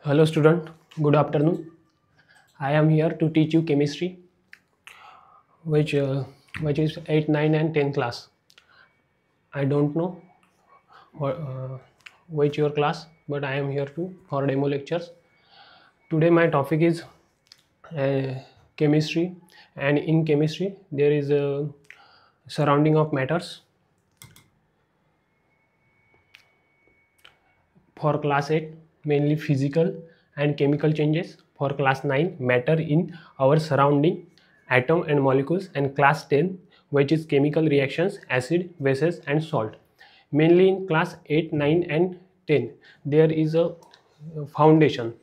Hello student, good afternoon. I am here to teach you chemistry which is 8, 9 and 10 class. I don't know which your class, but I am here for demo lectures. Today my topic is chemistry, and in chemistry there is a surrounding of matters. For class 8 mainly physical and chemical changes. For class 9 matter in our surrounding, atom and molecules, and class 10 which is chemical reactions, acid, bases and salt. Mainly in class 8, 9 and 10 there is a foundation.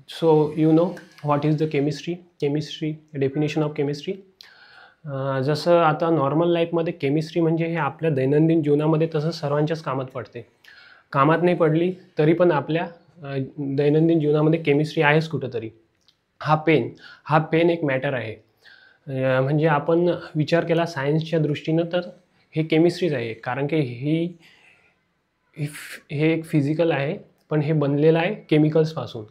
So you know what is the chemistry definition of chemistry. जसं आता normal लाईफमध्ये chemistry म्हणजे हे आपल्या दैनंदिन जीवनामध्ये तसं सर्वांच्याच कामात पडते. कामात नाही पडली तरी पण आपल्या दैनंदिन जीवनामध्ये केमिस्ट्री आहेच कुठंतरी. हा पेन एक मॅटर आहे. म्हणजे आपण विचार केला सायन्सच्या दृष्टीनं तर हे केमिस्ट्रीच आहे, कारण की हे एक फिजिकल आहे पण हे बनलेलं आहे केमिकल्सपासून.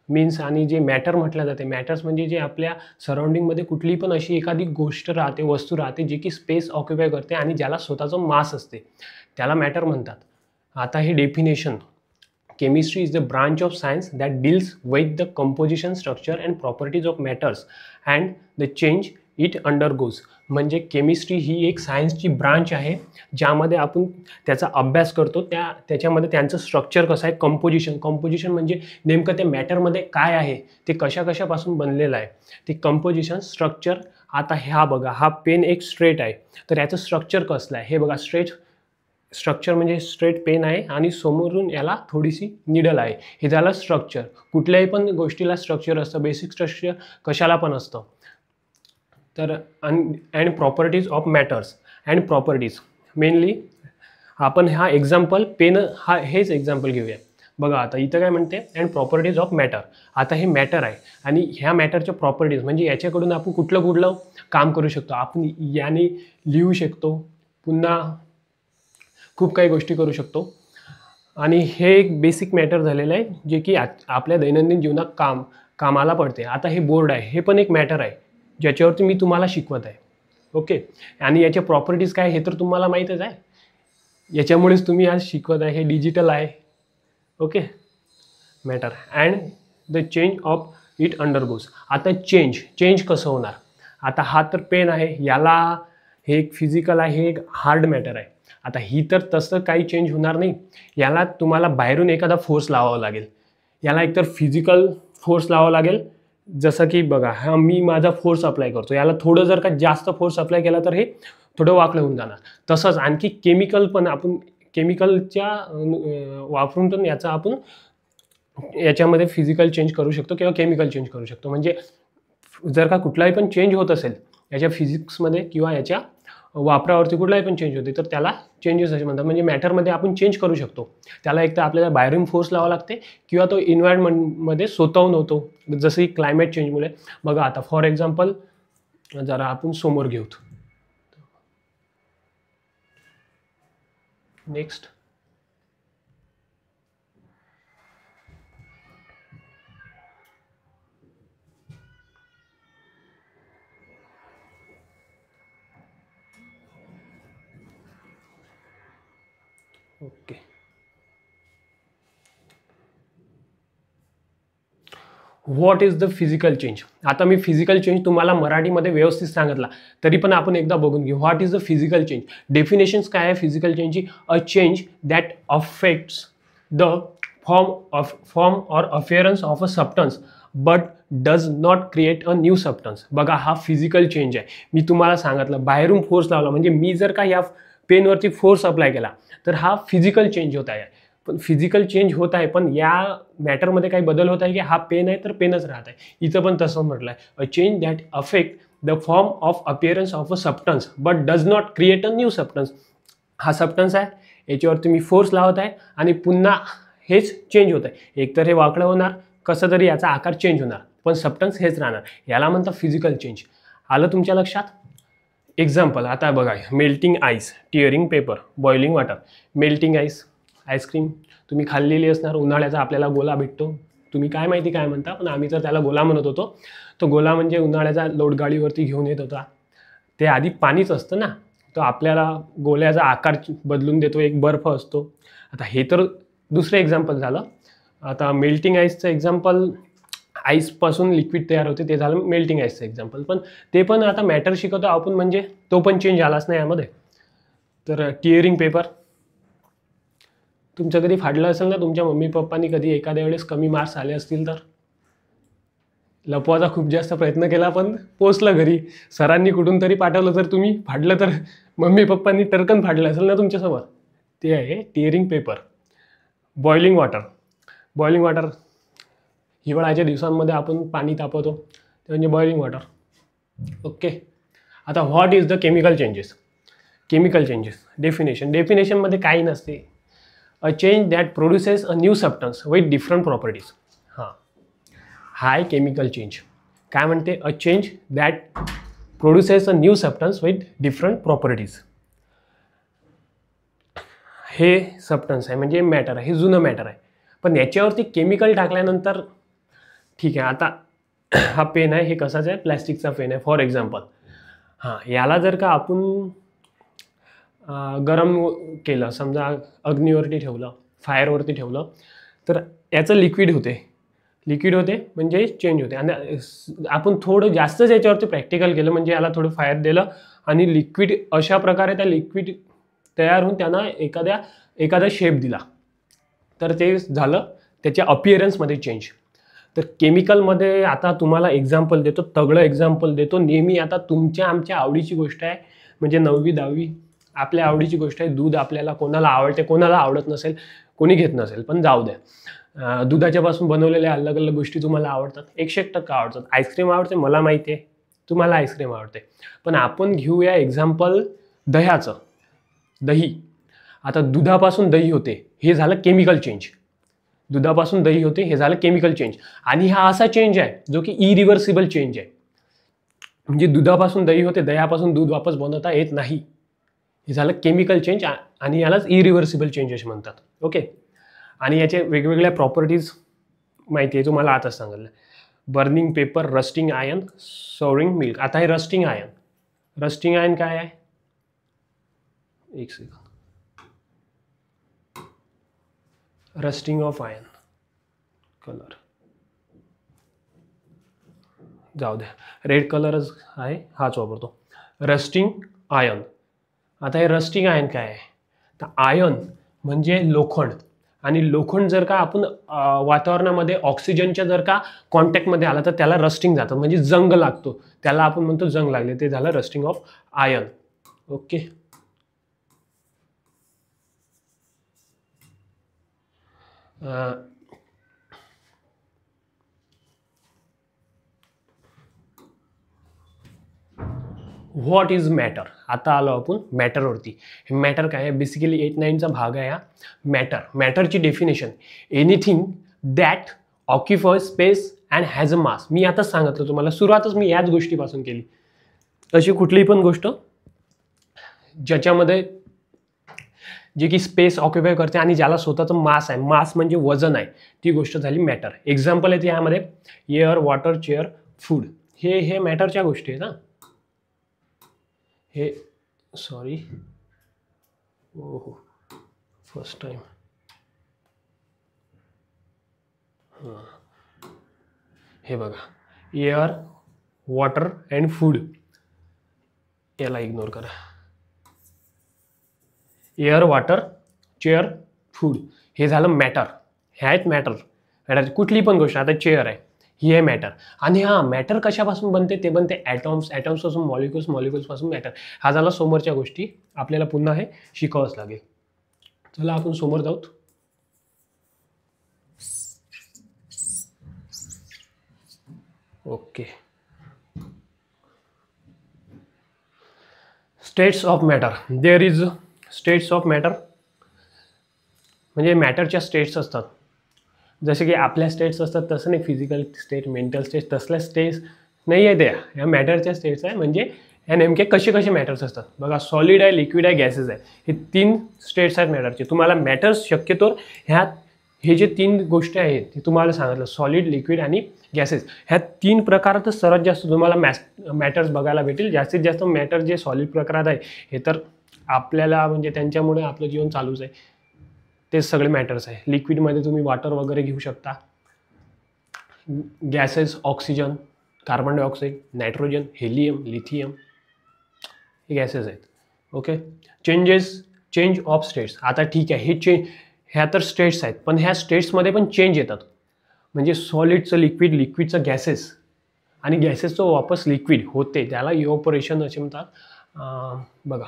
मीन्स आणि जे मॅटर म्हटलं जाते, मॅटर्स म्हणजे जे आपल्या सराउंडिंगमध्ये कुठली पण अशी एखादी गोष्ट राहते, वस्तू राहते जी की स्पेस ऑक्युपाय करते आणि ज्याला स्वतःचं मास असते, त्याला मॅटर म्हणतात. आता हे definition, chemistry is the branch of science that deals with the composition, structure and properties of matters and the change it undergoes. म्हणजे केमिस्ट्री ही एक सायन्सची ब्रांच आहे ज्यामध्ये आपण त्याचा अभ्यास करतो. त्याच्यामध्ये त्यांचं स्ट्रक्चर कसं आहे, कंपोजिशन म्हणजे नेमकं त्या मॅटरमध्ये काय आहे, ते कशापासून बनलेलं आहे, ते कंपोजिशन, स्ट्रक्चर. आता हा बघा, हा पेन एक स्ट्रेट आहे तर याचं स्ट्रक्चर कसलं आहे हे बघा. स्ट्रक्चर म्हणजे स्ट्रेट पेन आहे आणि समोरून याला थोडीशी निडल आहे, हे झालं स्ट्रक्चर. कुठल्याही पण गोष्टीला स्ट्रक्चर असतं, बेसिक स्ट्रक्चर कशाला पण असतं. तर and properties of matters and properties mainly आपण हा एक्झाम्पल पेन हेच एक्झाम्पल घेऊया. बघा आता इथं काय म्हणते, अँड प्रॉपर्टीज ऑफ मॅटर. आता हे मॅटर आहे आणि ह्या मॅटरच्या प्रॉपर्टीज म्हणजे याच्याकडून आपण कुठलं काम करू शकतो. आपण याने लिहू शकतो, पुन्हा खूप काही गोष्टी करू शकतो. आणि हे एक बेसिक मॅटर झालेलं आहे जे की आपल्या दैनंदिन जीवनात कामाला पडते. आता हे बोर्ड आहे, हे पण एक मॅटर आहे ज्याच्यावरती मी तुम्हाला शिकवत आहे. ओके, आणि याच्या प्रॉपर्टीज काय हे तर तुम्हाला माहीतच आहे, याच्यामुळेच तुम्ही आज शिकवत आहे. हे डिजिटल आहे. Okay, matter and the change of it undergoes. आता चेंज कसं होणार. आता हा तर पेन आहे, याला हे एक फिजिकल आहे, हे एक हार्ड मॅटर आहे. आता ही तर तसं काही चेंज होणार नाही, याला तुम्हाला बाहेरून एखादा फोर्स लावावा लागेल. याला एकतर फिजिकल फोर्स लावावा लागेल, जसं की बघा हा मी माझा फोर्स अप्लाय करतो, याला थोडं जर का जास्त फोर्स अप्लाय केला तर हे थोडं वाकडं होऊन जाणार. तसंच आणखी केमिकल पण आपण केमिकलच्या वापरून पण आपण याच्यामध्ये फिजिकल चेंज करू शकतो किंवा केमिकल चेंज करू शकतो. म्हणजे जर का कुठलाही पण चेंज होत असेल याच्या फिजिक्समध्ये किंवा याच्या वापरावरती कुठलाही पण चेंज होते तर त्याला चेंजेस असे म्हणतात. म्हणजे मॅटरमध्ये आपण चेंज करू शकतो. त्याला एक तर आपल्याला बाहेरून फोर्स लावावा लागते किंवा तो इन्व्हायरमेंटमध्ये स्वतःहून होतो, जसं की क्लायमेट चेंजमुळे. बघा आता फॉर एक्झाम्पल जरा आपण समोर घेऊ. Next, okay, what is the physical change. आता मी फिजिकल चेंज तुम्हाला मराठीमध्ये व्यवस्थित सांगितला तरी पण आपण एकदा बघून घेऊ. What is the physical change. Definitions काय आहे फिजिकल चेंजची. A change that affects the form or appearance of a substance but does not create a new substance. बघा हा फिजिकल चेंज आहे. मी तुम्हाला सांगितलं बाहेरून फोर्स लावला म्हणजे मी जर का या पेनवरती फोर्स अप्लाय केला तर हा फिजिकल चेंज होत आहे. पण फिजिकल चेंज होत आहे, पण या मॅटरमध्ये काही बदल होत आहे की हा पेन आहे तर पेनच राहत आहे. इथं पण तसं म्हटलं आहे, अ change that affect the form of appearance of a substance but does not create a new substance. हा सबस्टन्स आहे, याच्यावर तुम्ही फोर्स लावत आहे आणि पुन्हा हेच चेंज होत आहे. एकतर हे वाकडं होणार, कसं तरी याचा आकार चेंज होणार, पण सबस्टन्स हेच राहणार. याला म्हणतात फिजिकल चेंज. आलं तुमच्या लक्षात. एक्झाम्पल आता बघा, melting ice, tearing paper, boiling water. Melting ice ice cream तुम्ही खाल्लेली असणार, उन्हाळ्याचा आपल्याला गोला भेटतो, तुम्ही काय माहिती काय म्हणता, पण आम्ही तर त्याला गोला म्हणत होतो. तो गोला म्हणजे उन्हाळ्याचा लोटगाडीवरती घेऊन येत होता. ते आधी पाणीच असतं ना, तो आपल्याला गोल्याचा आकार बदलून देतो, एक बर्फ असतो. आता हे तर दुसरं एक्झाम्पल झालं. आता मेल्टिंग आईसचं एक्झाम्पल, आईसपासून लिक्विड तयार होते, ते झालं मेल्टिंग आईसचं एक्झाम्पल. पण ते पण आता मॅटर शिकवतो आपण, म्हणजे तो पण चेंज आलाच नाही यामध्ये. तर टिअरिंग पेपर तुमचं कधी फाडलं असेल ना, तुमच्या मम्मी पप्पांनी कधी एखाद्या वेळेस कमी मार्क्स आले असतील तर लपवायचा खूप जास्त प्रयत्न केला, पण पोचलं घरी. सरांनी कुठून तरी पाठवलं, तर तुम्ही फाडलं तर मम्मी पप्पांनी टरकन फाडलं असेल ना तुमच्यासमोर. ते आहे टिअरिंग पेपर. बॉइलिंग वॉटर हिवाळ्याच्या दिवसांमध्ये आपण पाणी तापवतो, ते म्हणजे बॉइलिंग वॉटर. ओके. आता what is the chemical changes. डेफिनेशनमध्ये काही नसते. A change that produces a new substance with different properties. हाय केमिकल चेंज. काय म्हणते? A change that produces a new substance with different properties. हे सबस्टन्स आहे म्हणजे मॅटर आहे, हे जुनं मॅटर आहे, पण याच्यावरती केमिकल टाकल्यानंतर ठीक आहे. आता हा पेन आहे, हे कसाच आहे? प्लॅस्टिकचा पेन आहे फॉर एक्झाम्पल. याला जर का आपण गरम केलं, समजा अग्नीवरती ठेवलं, फायरवरती ठेवलं, तर याचं लिक्विड होते म्हणजे चेंज होते. आणि आपण थोडं जास्तच याच्यावरती प्रॅक्टिकल केलं, म्हणजे याला थोडं फायर दिलं आणि लिक्विड अशा प्रकारे त्या लिक्विड तयार होऊन त्यांना एखादा शेप दिला, तर ते झालं त्याच्या अपिअरन्समध्ये चेंज. तर केमिकलमध्ये आता तुम्हाला एक्झाम्पल देतो, तगडं एक्झाम्पल देतो नेहमी. आता तुमच्या आमच्या आवडीची गोष्ट आहे, म्हणजे 9वी 10वी आपल्या आवडीची गोष्ट आहे. दूध आपल्याला कोणाला आवडते, कोणाला आवडत नसेल, कोणी घेत नसेल, पण जाऊ द्या. दुधाच्यापासून बनवलेल्या अलग अलग गोष्टी तुम्हाला आवडतात, 100% आवडतात. आईस्क्रीम आवडते, मला माहिती आहे तुम्हाला आईस्क्रीम आवडते. पण आपण घेऊया एक्झाम्पल दह्याचं. दही, आता दुधापासून दही होते, हे झालं केमिकल चेंज. आणि हा असा चेंज आहे जो की इरिव्हर्सिबल चेंज आहे. म्हणजे दुधापासून दही होते, दह्यापासून दूध वापस बनवता येत नाही. हे झालं केमिकल चेंज आणि यालाच इरिव्हर्सिबल चेंजेस म्हणतात. ओके. आणि याचे वेगवेगळ्या प्रॉपर्टीज माहिती आहे तुम्हाला, आताच सांगितलं. Burning paper, rusting iron, soaring milk. आता हे रस्टिंग आयर्न काय आहे? एक second. Rusting of iron colour जाऊ द्या, रेड कलरच आहे, हाच वापरतो. Rusting iron. आता हे रस्टिंग आयर्न काय आहे? तर आयर्न म्हणजे लोखंड, आणि लोखंड जर का आपण वातावरणामध्ये ऑक्सिजनच्या जर का कॉन्टॅक्टमध्ये आला तर त्याला रस्टिंग जातं, म्हणजे जंग लागतो, त्याला आपण म्हणतो जंग लागले. ते झालं rusting of iron. Okay. What is matter. आता आलो आपण मॅटरवरती. हे मॅटर काय आहे? बेसिकली 8-9चा भाग आहे हा मॅटरची definition. Anything that occupies space and has a mass. मी आता सांगितलं तुम्हाला, सुरुवातच मी याच गोष्टीपासून केली. अशी कुठलीही पण गोष्ट ज्याच्यामध्ये जे की स्पेस ऑक्युपाय करते आणि ज्याला स्वतःचं मास आहे, मास म्हणजे वजन आहे, ती गोष्ट झाली मॅटर. एक्झाम्पल आहे यामध्ये एअर, वॉटर, चेअर, फूड. हे मॅटरच्या गोष्टी आहेत. हे सॉरी, ओहो फर्स्ट टाइम. हे बघा, एअर, वॉटर अँड फूड. याला इग्नोर करा. एअर, वॉटर, चेअर, फूड, हे झालं मॅटर. हे आहेत मॅटर. कुठली पण गोष्ट, आता चेअर आहे, ही आहे मॅटर. आणि मॅटर कशापासून बनते? ते बनते ॲटॉम्सपासून, मॉलिक्युल्सपासून मॅटर. हा झाला समोरच्या गोष्टी. आपल्याला पुन्हा हे शिकावंच लागेल. चला आपण समोर जाऊत. Okay. States of matter. There is states of matter, म्हणजे मॅटरच्या स्टेट्स असतात. जसे की आपल्या स्टेट्स असतात तसं नाही, फिजिकल स्टेट, मेंटल स्टेट, तसल्या स्टेट्स नाही आहे त्या. ह्या मॅटरच्या स्टेट्स आहे. म्हणजे हे नेमके कसे कसे मॅटर्स असतात बघा. सॉलिड आहे, लिक्विड आहे, गॅसेस आहे. हे 3 स्टेट्स आहेत मॅटरचे. तुम्हाला मॅटर्स शक्यतो हे जे 3 गोष्टी आहेत ते तुम्हाला सांगितलं, सॉलिड, लिक्विड आणि गॅसेस. ह्या 3 प्रकारातच सर्वात जास्त तुम्हाला मॅटर्स बघायला भेटेल. जास्तीत जास्त मॅटर जे सॉलिड प्रकारात आहे हे तर आपल्याला म्हणजे त्यांच्यामुळे आपलं जीवन चालूच आहे, ते सगळे मॅटर्स आहे. लिक्विडमध्ये तुम्ही वॉटर वगैरे घेऊ शकता. Gases oxygen, carbon dioxide, nitrogen, helium, lithium, हे गॅसेस आहेत. ओके. Change of states. आता ठीक आहे, ह्या तर स्टेट्स आहेत, पण ह्या स्टेट्समध्ये पण चेंज येतात. म्हणजे सॉलिडचं लिक्विड, लिक्विडचं गॅसेस आणि गॅसेसचं वापस लिक्विड होते, त्याला इव्हॅपोरेशन असे म्हणतात. बघा,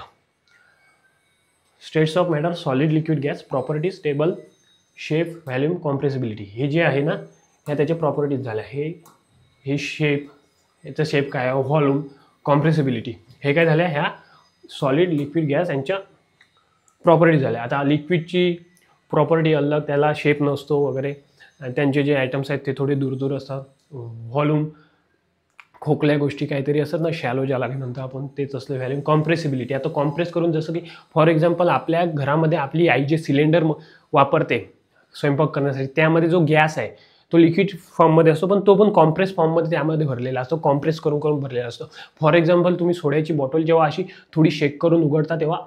states of matter, solid, liquid, gas, properties, table, shape, volume, compressibility. हे जे आहे ना, ह्या त्याच्या प्रॉपर्टीज झाल्या. हे शेप, याचा शेप काय आहे, व्हॉल्यूम, कॉम्प्रेसिबिलिटी, हे काय झाल्या, ह्या सॉलिड, लिक्विड, गॅस यांच्या प्रॉपर्टीज झाल्या. आता लिक्विडची प्रॉपर्टी अलग, त्याला शेप नसतो वगैरे, त्यांचे जे आयटम्स आहेत ते थोडे दूर दूर असतात. व्हॉल्यूम, खोकल्या गोष्टी काहीतरी असतात ना, शॅलो ज्याला म्हणतो आपण, तेच असलं. Volume, compressibility. आता कॉम्प्रेस करून, जसं की फॉर एक्झाम्पल आपल्या घरामध्ये आपली आई जे सिलेंडर वापरते स्वयंपाक करण्यासाठी, त्यामध्ये जो गॅस आहे तो लिक्विड फॉर्ममध्ये असतो, पण तो पण कॉम्प्रेस फॉर्ममध्ये त्यामध्ये भरलेला असतो, कॉम्प्रेस करून करून भरलेला असतो. फॉर एक्झाम्पल तुम्ही सोड्याची बॉटल जेव्हा अशी थोडी शेक करून उघडता तेव्हा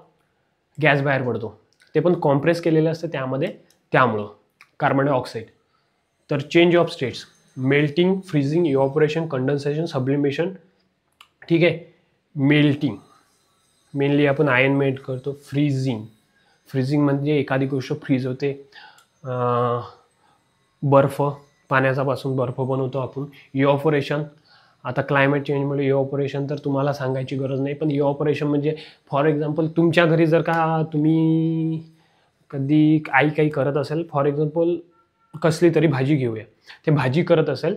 गॅस बाहेर पडतो, ते पण कॉम्प्रेस केलेलं असतं त्यामध्ये, त्यामुळं कार्बन डायऑक्साईड. तर change of states, melting, freezing, evaporation, condensation, sublimation. ठीक आहे. मेल्टिंग मेनली आपण आयन मेल्ट करतो. फ्रीजिंग म्हणजे एखादी गोष्ट फ्रीज होते. बर्फ, पाण्यापासून बर्फ बनवतो आपण. इव्हॅपोरेशन, आता क्लायमेट चेंजमुळे इव्हॅपोरेशन तर तुम्हाला सांगायची गरज नाही, पण इव्हॅपोरेशन म्हणजे फॉर एक्झाम्पल तुमच्या घरी जर का तुम्ही कधी आई काही करत असेल, फॉर एक्झाम्पल कसली तरी भाजी घेऊया, ते भाजी करत असेल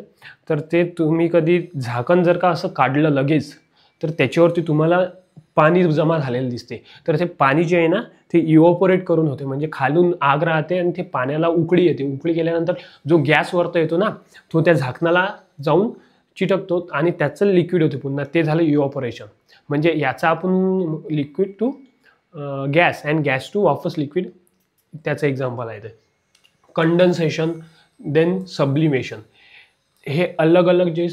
तर ते तुम्ही कधी झाकण जर का असं काढलं लगेच तर त्याच्यावरती तुम्हाला पाणी जमा झालेलं दिसते. तर ते पाणी जे आहे ना ते इव्हॅपोरेट करून होते, म्हणजे खालून आग राहते आणि ते पाण्याला उकळी येते. उकळी गेल्यानंतर जो गॅस वरती येतो ना तो त्या झाकणाला जाऊन चिटकतो आणि त्याचं लिक्विड होते पुन्हा, ते झालं इव्हॅपोरेशन. म्हणजे याचा आपण liquid to gas and gas to वापस लिक्विड, त्याचं एक्झाम्पल आहे ते. Condensation, then sublimation. हे अलग अलग जे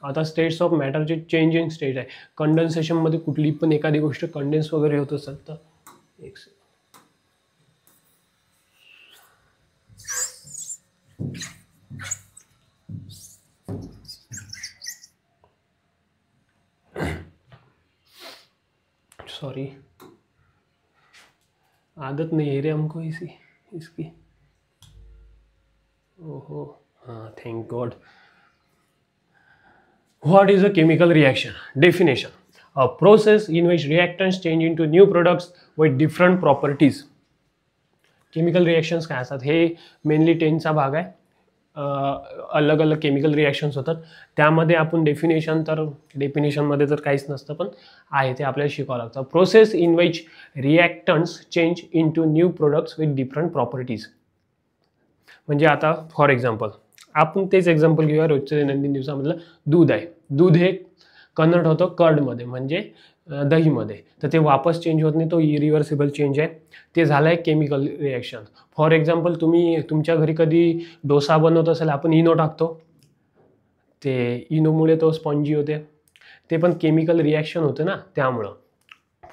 आता स्टेट्स ऑफ मॅटरचे चेंजिंग स्टेट आहे. कंडेन्सेशनमध्ये कुठली पण एखादी गोष्ट कंडेन्स वगैरे होत असेल तर एक सॉरी, आदत नहीं है रे हमको इसकी. ओहो, हाँ, thank God. What is a chemical reaction? Definition: a process in which reactants change into new products with different properties. Chemical reactions काय असतात, हे मेनली 10चा भाग आहे. अलग अलग केमिकल रिॲक्शन्स होतात, त्यामध्ये आपण डेफिनेशनमध्ये तर काहीच नसतं, पण आहे ते आपल्याला शिकावं लागतं. Process in which reactants change in to new products with different properties. म्हणजे आता फॉर एक्झाम्पल आपण तेच एक्झाम्पल घेऊया, रोजच्या दैनंदिन दिवसामधलं दूध आहे. दूध हे कन्वर्ट होतं कर्डमध्ये, म्हणजे दहीमध्ये, तर ते वापस चेंज होत नाही, तो इरिव्हर्सिबल चेंज आहे. ते झालं आहे केमिकल रिॲक्शन. फॉर एक्झाम्पल तुम्ही तुमच्या घरी कधी डोसा बनवत असेल, आपण इनो टाकतो, ते इनोमुळे तो स्पॉन्जी होते, ते पण केमिकल रिॲक्शन होते ना त्यामुळं.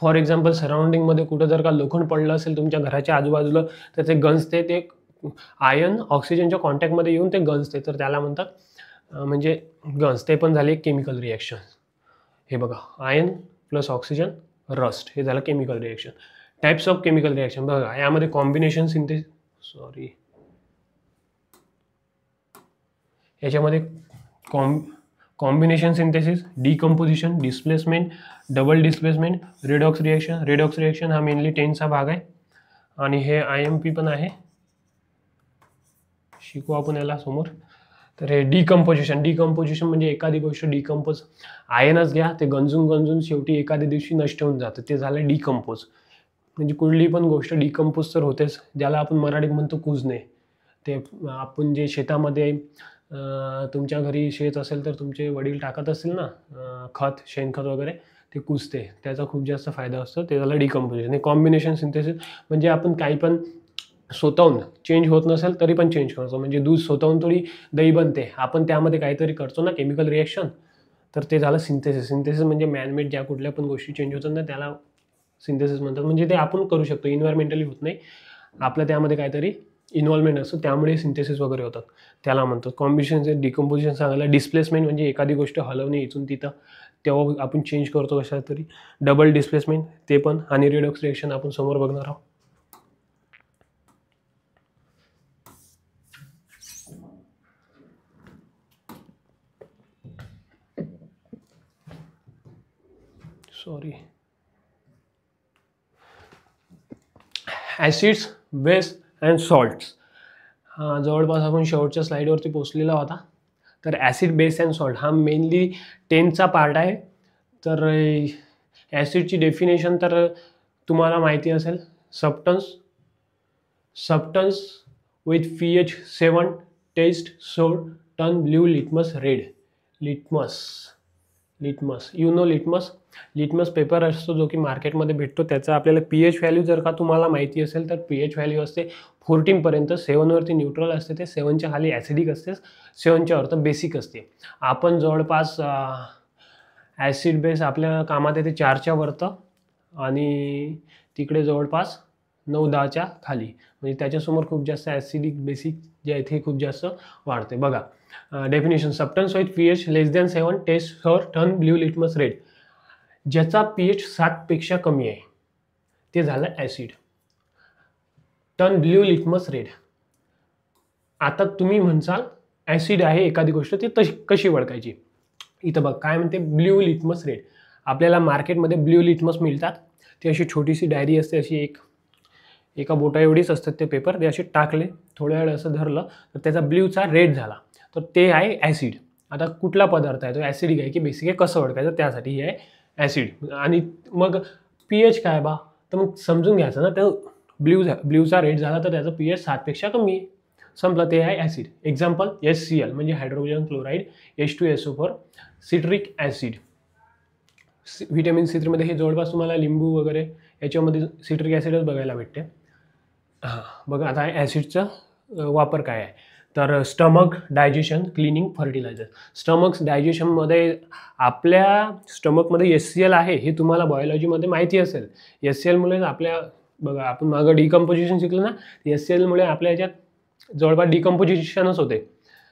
फॉर एक्झाम्पल सराउंडिंगमध्ये कुठं जर का लोखंड पडलं असेल तुमच्या घराच्या आजूबाजूला, तर ते गंजते, ते आयन ऑक्सिजनच्या कॉन्टॅक्टमध्ये येऊन ते गंजते, तर त्याला म्हणतात म्हणजे गंजते पण झाले केमिकल रिॲक्शन. हे बघा, आयन प्लस ऑक्सिजन रस्ट, हे झालं chemical reaction. Types of chemical reaction बघा, यामध्ये कॉम्बिनेशन सिंथेसिस, याच्यामध्ये combination synthesis, decomposition, displacement, double displacement, redox reaction हा मेनली 10चा भाग आहे. आणि हे IMP पण आहे, शिकू आपण याला समोर. तर हे डिकम्पोजिशन म्हणजे एखादी गोष्ट डिकम्पोज, आयनच घ्या, ते गंजून शेवटी एखाद्या दिवशी नष्ट होऊन जातं, ते झालं डिकम्पोज. म्हणजे कुठली पण गोष्ट डिकम्पोज तर होतेच, ज्याला आपण मराठीत म्हणतो कुजणे. ते आपण जे शेतामध्ये तुमच्या घरी शेत असेल तर तुमचे वडील टाकत असतील ना खत, शेणखत वगैरे, ते कुजते, त्याचा खूप जास्त फायदा असतो, ते झालं डिकम्पोजिशन. कॉम्बिनेशन सिंथेसिस म्हणजे आपण काही पण स्वतःहून चेंज होत नसेल तरी पण चेंज करतो. म्हणजे दूध स्वतःहून थोडी दही बनते, आपण त्यामध्ये काहीतरी करतो ना केमिकल रिॲक्शन, तर ते झालं सिंथेसिस. सिंथेसिस म्हणजे मॅनमेड ज्या कुठल्या पण गोष्टी चेंज होतात ना त्याला सिंथेसिस म्हणतात. म्हणजे ते आपण करू शकतो, इन्व्हायरमेंटली होत नाही, आपलं त्यामध्ये काहीतरी इन्व्हॉल्वमेंट असतं, त्यामुळे सिंथेसिस वगैरे होतात, त्याला म्हणतात. कॉम्बिनेशन डिकम्पोजिशन सांगायला डिस्प्लेसमेंट म्हणजे एखादी गोष्ट हलवणे इथून तिथं, तेव्हा आपण चेंज करतो कशा तरी. डबल डिस्प्लेसमेंट ते पण, आणि रिडॉक्स रिएक्शन आपण समोर बघणार आहोत. Sorry. Acids, base and salts. हा जवळपास आपण शेवटच्या स्लाईडवरती पोचलेला होता. तर ॲसिड, बेस अँड सॉल्ट हा मेनली 10चा पार्ट आहे. तर ॲसिडची डेफिनेशन तर तुम्हाला माहिती असेल, सबस्टन्स विथ pH 7 टेस्ट सोर turn blue litmus red. Litmus litmus paper असतो जो की मार्केटमध्ये भेटतो. त्याचा आपल्याला pH व्हॅल्यू जर का तुम्हाला माहिती असेल तर pH व्हॅल्यू असते 14 पर्यंत. 7वरती न्यूट्रल असते, ते 7च्या खाली ॲसिडिक असते, 7च्या वरती बेसिक असते. आपण जवळपास ॲसिड बेस आपल्या कामात येते 4च्या वरतं, आणि तिकडे जवळपास 9-10च्या खाली. म्हणजे त्याच्यासमोर खूप जास्त ॲसिडिक बेसिक जे आहे ते खूप जास्त वाढते. बघा definition, substance with pH less than 7 taste for turn blue litmus red. ज्याचा pH 7पेक्षा कमी आहे ते झालं acid. Turn blue litmus red. आता तुम्ही म्हणसाल ॲसिड आहे एखादी गोष्ट, ती कशी ओळखायची. इथं बघ काय म्हणते, ब्ल्यू लिटमस रेड. आपल्याला मार्केटमध्ये ब्ल्यू लिटमस मिळतात. ती अशी छोटीशी डायरी असते, अशी एका बोटा एवढीच असतात ते पेपर. ते असे टाकले, थोड्या वेळ असं धरलं तर त्याचा ब्ल्यूचा रेड झाला, तर ते आहे ॲसिड. आता कुठला पदार्थ आहे तो, ॲसिडिक आहे की बेसिक आहे, कसं ओळखायचं, त्यासाठी हे आहे ॲसिड. आणि मग pH काय बा, तर मग समजून घ्यायचं ना, तर ब्ल्यूचा रेड झाला तर त्याचा pH 7पेक्षा कमी आहे, संपलं, ते आहे ॲसिड. एक्झाम्पल HCl म्हणजे hydrogen chloride, H2SO4, citric acid. Vitamin C3 मध्ये हे जवळपास तुम्हाला लिंबू वगैरे याच्यामध्ये सिट्रिक ॲसिडच बघायला भेटते. हां बघा आता ॲसिडचा वापर काय आहे, तर stomach digestion, cleaning, fertiliser. Stomachs डायजेशनमध्ये आपल्या स्टमकमध्ये HCl आहे, हे तुम्हाला बायोलॉजीमध्ये माहिती असेल. HClमुळे आपल्या, बघा आपण मागं डिकम्पोजिशन शिकलं ना, HClमुळे आपल्या याच्यात जवळपास डिकम्पोजिशनच होते.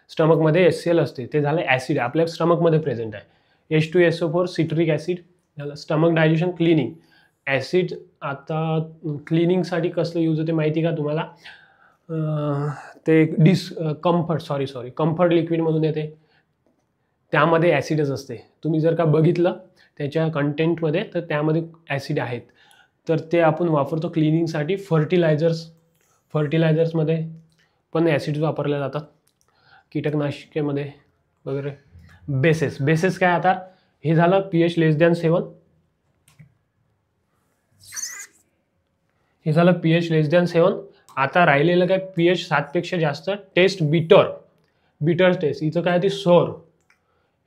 स्टमकमध्ये HCl असते, ते झालं ॲसिड, आपल्या स्टमकमध्ये प्रेझेंट आहे. H2SO4 सिट्रिक ॲसिड झालं. Stomach digestion, cleaning. ॲसिड आता क्लिनिंगसाठी कसलं यूज होते माहिती का तुम्हाला, ते कम्फर्ट लिक्विडमधून येते, त्यामध्ये ॲसिडच असते. तुम्ही जर का बघितलं त्याच्या कंटेंटमध्ये तर त्यामध्ये ॲसिड आहेत, तर ते आपण वापरतो क्लिनिंगसाठी. फर्टिलायझर्समध्ये पण ॲसिड्स वापरले जातात, कीटकनाशकेमध्ये वगैरे. बेसेस काय, आता हे झालं pH लेस दॅन 7, हे झालं pH लेस दॅन 7. आता राहिलेलं काय, pH 7पेक्षा जास्त, टेस्ट बिटर टेस्ट. इथं काय ती सोर,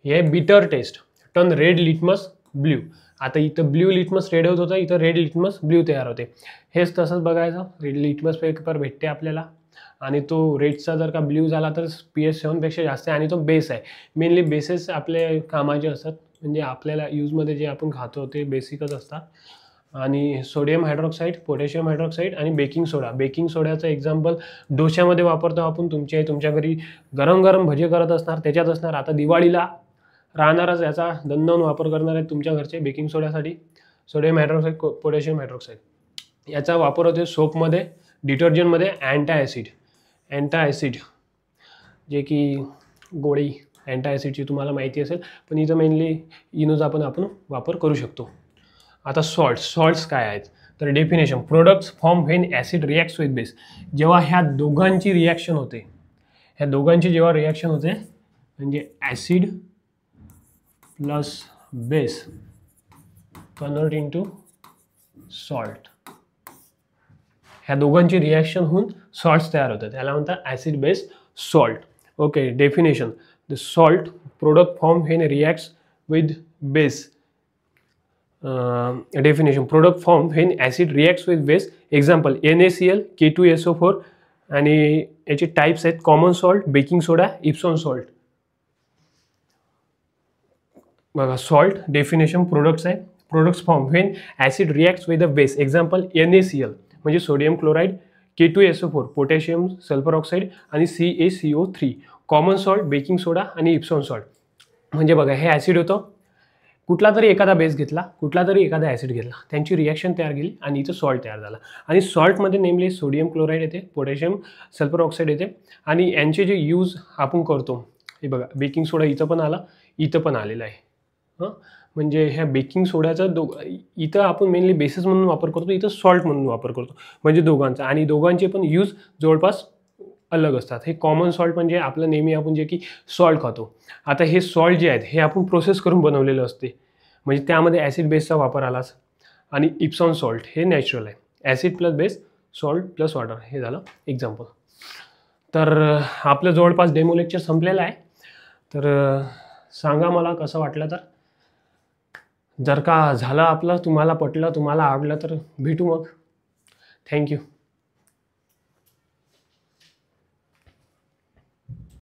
हे bitter taste, turn red litmus blue. आता इथं ब्ल्यू लिटमस रेड होत होतं, इथं रेड लिटमस ब्ल्यू तयार होते. हेच तसंच बघायचं, रेड लिटमस पेपर भेटते आपल्याला, आणि तो रेडचा जर का ब्ल्यू झाला तर pH 7पेक्षा जास्त आहे, आणि तो बेस आहे. मेनली बेसेस आपले कामाचे असतात, म्हणजे आपल्याला यूजमध्ये जे आपण खातो ते बेसिकच असतात. आणि सोडियम हायड्रॉक्साईड, पोटॅशियम हायड्रॉक्साईड आणि बेकिंग सोडा. बेकिंग सोड्याचं एक्झाम्पल डोश्यामध्ये वापरतो आपण. तुमच्या घरी गरम भजे करत असणार, त्याच्यात असणार. आता दिवाळीला राहणारच याचा दणदण वापर करणार आहे तुमच्या घरचे बेकिंग सोड्यासाठी. सोडियम हायड्रॉक्साईड, पोटॅशियम हायड्रॉक्साईड याचा वापर होतो सोपमध्ये, डिटर्जंटमध्ये. अँटाॲसिड जे की गोळी अँटाॲसिडची तुम्हाला माहिती असेल, पण इथं मेनली इनोचा आपण वापर करू शकतो. आता सॉल्ट्स काय आहेत, तर definition, products form when acid reacts with base. जेव्हा ह्या दोघांची रिॲक्शन होते, म्हणजे acid plus base convert into salt, ह्या दोघांची रिॲक्शन होऊन सॉल्ट्स तयार होतात, त्याला म्हणतात acid base salt. Okay, definition, the salt product form when reacts with base definition product form when acid reacts with base example NaCl K2SO4 आणि याचे types आहेत कॉमन सॉल्ट, बेकिंग सोडा, इप्सॉन सॉल्ट. बघा salt definition products आहे. Products form when acid reacts with a base example NaCl म्हणजे sodium chloride, K2SO4 potassium sulphur oxide आणि CaCO3 common salt, baking सोडा आणि Epson salt. म्हणजे बघा हे acid होतं, कुठला तरी एखादा बेस घेतला, कुठला तरी एखादा ॲसिड घेतला, त्यांची रिॲक्शन तयार केली आणि इथं सॉल्ट तयार झाला. आणि सॉल्टमध्ये नेमली सोडियम क्लोराईड येते, पोटॅशियम सल्फर ऑक्साईड येते आणि यांचे जे यूज आपण करतो हे बघा बेकिंग सोडा इथं पण आला, इथं पण आलेला आहे. म्हणजे ह्या बेकिंग सोड्याचा इथं आपण मेनली बेसिस म्हणून वापर करतो, इथं सॉल्ट म्हणून वापर करतो. म्हणजे दोघांचा आणि दोघांचे पण यूज जवळपास अलग असतात. हे कॉमन सॉल्ट म्हणजे आपलं नेहमी आपण जे की सॉल्ट खातो. आता हे सॉल्ट जे आहेत हे आपण प्रोसेस करून बनवलेलं असते, म्हणजे त्यामध्ये ॲसिड बेसचा वापर आलाच. आणि इप्सॉन सॉल्ट हे नॅचरल आहे, acid plus base, salt plus water, हे झालं एक्झाम्पल. तर आपलं जवळपास डेमो लेक्चर संपलेलं आहे. तर सांगा मला कसं वाटलं. तर जर का झालं आपलं, तुम्हाला पटलं, तुम्हाला आवडलं तर भेटू मग. थँक्यू.